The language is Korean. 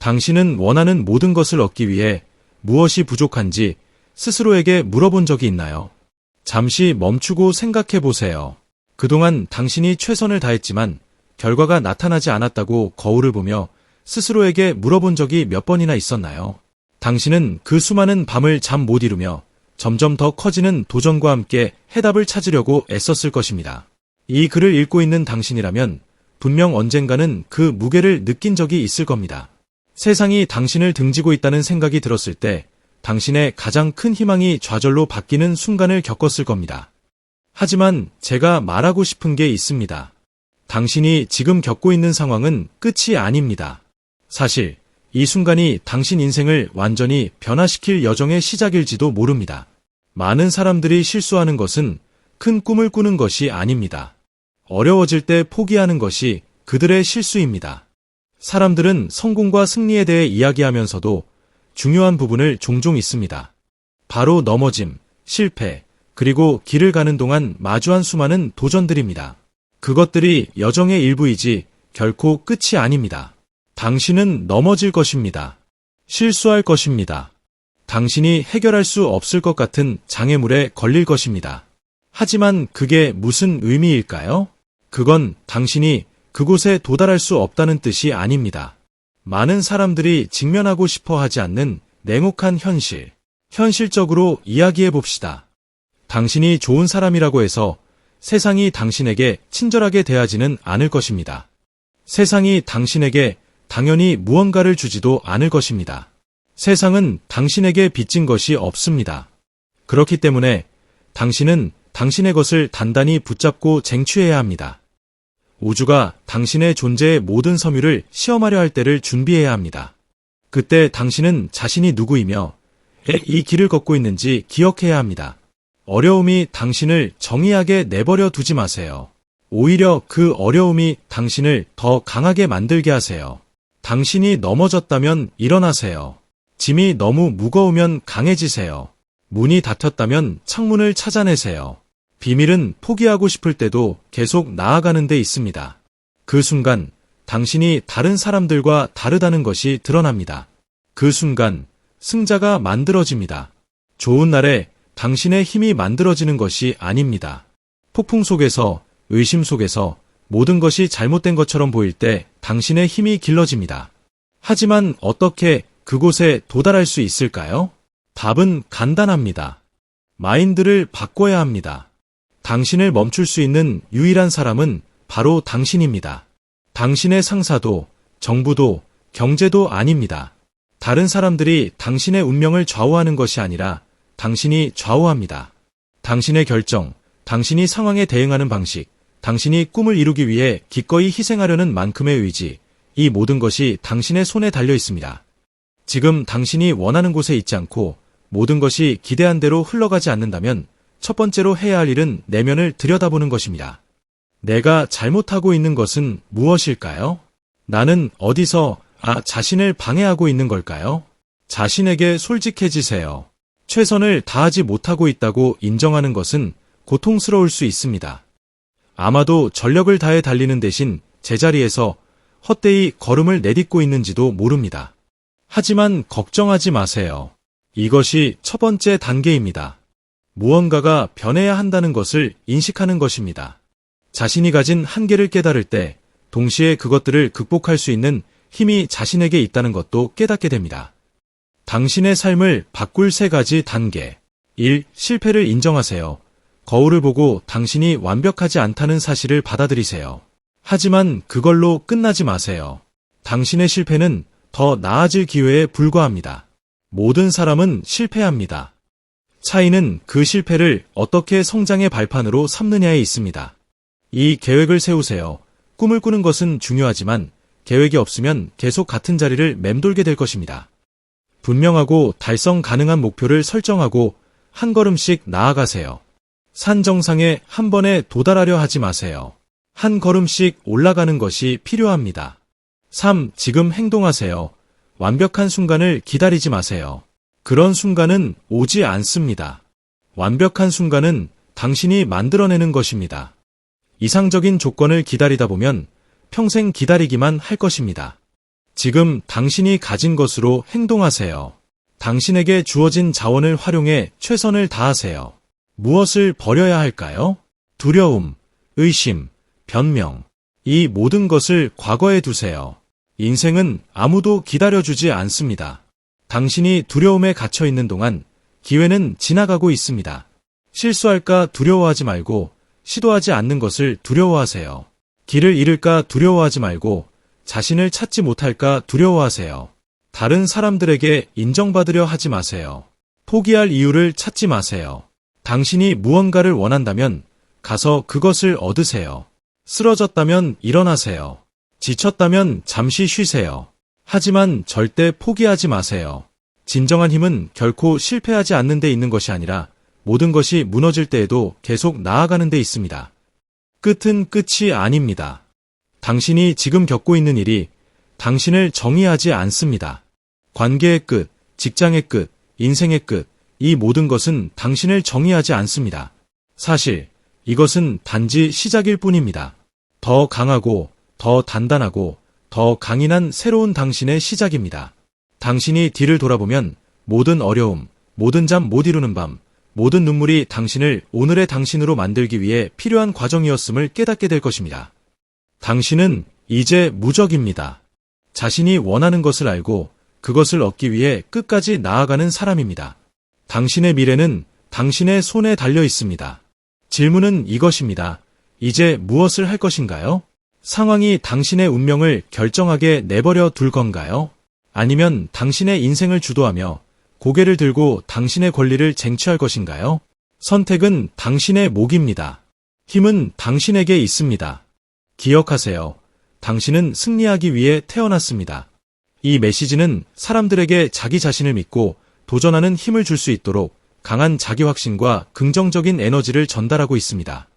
당신은 원하는 모든 것을 얻기 위해 무엇이 부족한지 스스로에게 물어본 적이 있나요? 잠시 멈추고 생각해 보세요. 그동안 당신이 최선을 다했지만 결과가 나타나지 않았다고 거울을 보며 스스로에게 물어본 적이 몇 번이나 있었나요? 당신은 그 수많은 밤을 잠 못 이루며 점점 더 커지는 도전과 함께 해답을 찾으려고 애썼을 것입니다. 이 글을 읽고 있는 당신이라면 분명 언젠가는 그 무게를 느낀 적이 있을 겁니다. 세상이 당신을 등지고 있다는 생각이 들었을 때 당신의 가장 큰 희망이 좌절로 바뀌는 순간을 겪었을 겁니다. 하지만 제가 말하고 싶은 게 있습니다. 당신이 지금 겪고 있는 상황은 끝이 아닙니다. 사실 이 순간이 당신 인생을 완전히 변화시킬 여정의 시작일지도 모릅니다. 많은 사람들이 실수하는 것은 큰 꿈을 꾸는 것이 아닙니다. 어려워질 때 포기하는 것이 그들의 실수입니다. 사람들은 성공과 승리에 대해 이야기하면서도 중요한 부분을 종종 잊습니다. 바로 넘어짐, 실패, 그리고 길을 가는 동안 마주한 수많은 도전들입니다. 그것들이 여정의 일부이지 결코 끝이 아닙니다. 당신은 넘어질 것입니다. 실수할 것입니다. 당신이 해결할 수 없을 것 같은 장애물에 걸릴 것입니다. 하지만 그게 무슨 의미일까요? 그건 당신이 그곳에 도달할 수 없다는 뜻이 아닙니다. 많은 사람들이 직면하고 싶어 하지 않는 냉혹한 현실. 현실적으로 이야기해 봅시다. 당신이 좋은 사람이라고 해서 세상이 당신에게 친절하게 대하지는 않을 것입니다. 세상이 당신에게 당연히 무언가를 주지도 않을 것입니다. 세상은 당신에게 빚진 것이 없습니다. 그렇기 때문에 당신은 당신의 것을 단단히 붙잡고 쟁취해야 합니다. 우주가 당신의 존재의 모든 섬유를 시험하려 할 때를 준비해야 합니다. 그때 당신은 자신이 누구이며 이 길을 걷고 있는지 기억해야 합니다. 어려움이 당신을 정의하게 내버려 두지 마세요. 오히려 그 어려움이 당신을 더 강하게 만들게 하세요. 당신이 넘어졌다면 일어나세요. 짐이 너무 무거우면 강해지세요. 문이 닫혔다면 창문을 찾아내세요. 비밀은 포기하고 싶을 때도 계속 나아가는 데 있습니다. 그 순간 당신이 다른 사람들과 다르다는 것이 드러납니다. 그 순간 승자가 만들어집니다. 좋은 날에 당신의 힘이 만들어지는 것이 아닙니다. 폭풍 속에서, 의심 속에서 모든 것이 잘못된 것처럼 보일 때 당신의 힘이 길러집니다. 하지만 어떻게 그곳에 도달할 수 있을까요? 답은 간단합니다. 마인드를 바꿔야 합니다. 당신을 멈출 수 있는 유일한 사람은 바로 당신입니다. 당신의 상사도, 정부도, 경제도 아닙니다. 다른 사람들이 당신의 운명을 좌우하는 것이 아니라 당신이 좌우합니다. 당신의 결정, 당신이 상황에 대응하는 방식, 당신이 꿈을 이루기 위해 기꺼이 희생하려는 만큼의 의지, 이 모든 것이 당신의 손에 달려 있습니다. 지금 당신이 원하는 곳에 있지 않고 모든 것이 기대한 대로 흘러가지 않는다면 첫 번째로 해야 할 일은 내면을 들여다보는 것입니다. 내가 잘못하고 있는 것은 무엇일까요? 나는 어디서 자신을 방해하고 있는 걸까요? 자신에게 솔직해지세요. 최선을 다하지 못하고 있다고 인정하는 것은 고통스러울 수 있습니다. 아마도 전력을 다해 달리는 대신 제자리에서 헛되이 걸음을 내딛고 있는지도 모릅니다. 하지만 걱정하지 마세요. 이것이 첫 번째 단계입니다. 무언가가 변해야 한다는 것을 인식하는 것입니다. 자신이 가진 한계를 깨달을 때 동시에 그것들을 극복할 수 있는 힘이 자신에게 있다는 것도 깨닫게 됩니다. 당신의 삶을 바꿀 3가지 단계. 1. 실패를 인정하세요. 거울을 보고 당신이 완벽하지 않다는 사실을 받아들이세요. 하지만 그걸로 끝나지 마세요. 당신의 실패는 더 나아질 기회에 불과합니다. 모든 사람은 실패합니다. 차이는 그 실패를 어떻게 성장의 발판으로 삼느냐에 있습니다. 이 계획을 세우세요. 꿈을 꾸는 것은 중요하지만 계획이 없으면 계속 같은 자리를 맴돌게 될 것입니다. 분명하고 달성 가능한 목표를 설정하고 한 걸음씩 나아가세요. 산 정상에 한 번에 도달하려 하지 마세요. 한 걸음씩 올라가는 것이 필요합니다. 3. 지금 행동하세요. 완벽한 순간을 기다리지 마세요. 그런 순간은 오지 않습니다. 완벽한 순간은 당신이 만들어내는 것입니다. 이상적인 조건을 기다리다 보면 평생 기다리기만 할 것입니다. 지금 당신이 가진 것으로 행동하세요. 당신에게 주어진 자원을 활용해 최선을 다하세요. 무엇을 버려야 할까요? 두려움, 의심, 변명. 이 모든 것을 과거에 두세요. 인생은 아무도 기다려주지 않습니다. 당신이 두려움에 갇혀 있는 동안 기회는 지나가고 있습니다. 실수할까 두려워하지 말고 시도하지 않는 것을 두려워하세요. 길을 잃을까 두려워하지 말고 자신을 찾지 못할까 두려워하세요. 다른 사람들에게 인정받으려 하지 마세요. 포기할 이유를 찾지 마세요. 당신이 무언가를 원한다면 가서 그것을 얻으세요. 쓰러졌다면 일어나세요. 지쳤다면 잠시 쉬세요. 하지만 절대 포기하지 마세요. 진정한 힘은 결코 실패하지 않는 데 있는 것이 아니라 모든 것이 무너질 때에도 계속 나아가는 데 있습니다. 끝은 끝이 아닙니다. 당신이 지금 겪고 있는 일이 당신을 정의하지 않습니다. 관계의 끝, 직장의 끝, 인생의 끝, 이 모든 것은 당신을 정의하지 않습니다. 사실 이것은 단지 시작일 뿐입니다. 더 강하고 더 단단하고 더 강인한 새로운 당신의 시작입니다. 당신이 뒤를 돌아보면 모든 어려움, 모든 잠 못 이루는 밤, 모든 눈물이 당신을 오늘의 당신으로 만들기 위해 필요한 과정이었음을 깨닫게 될 것입니다. 당신은 이제 무적입니다. 자신이 원하는 것을 알고 그것을 얻기 위해 끝까지 나아가는 사람입니다. 당신의 미래는 당신의 손에 달려 있습니다. 질문은 이것입니다. 이제 무엇을 할 것인가요? 상황이 당신의 운명을 결정하게 내버려 둘 건가요? 아니면 당신의 인생을 주도하며 고개를 들고 당신의 권리를 쟁취할 것인가요? 선택은 당신의 몫입니다. 힘은 당신에게 있습니다. 기억하세요. 당신은 승리하기 위해 태어났습니다. 이 메시지는 사람들에게 자기 자신을 믿고 도전하는 힘을 줄 수 있도록 강한 자기 확신과 긍정적인 에너지를 전달하고 있습니다.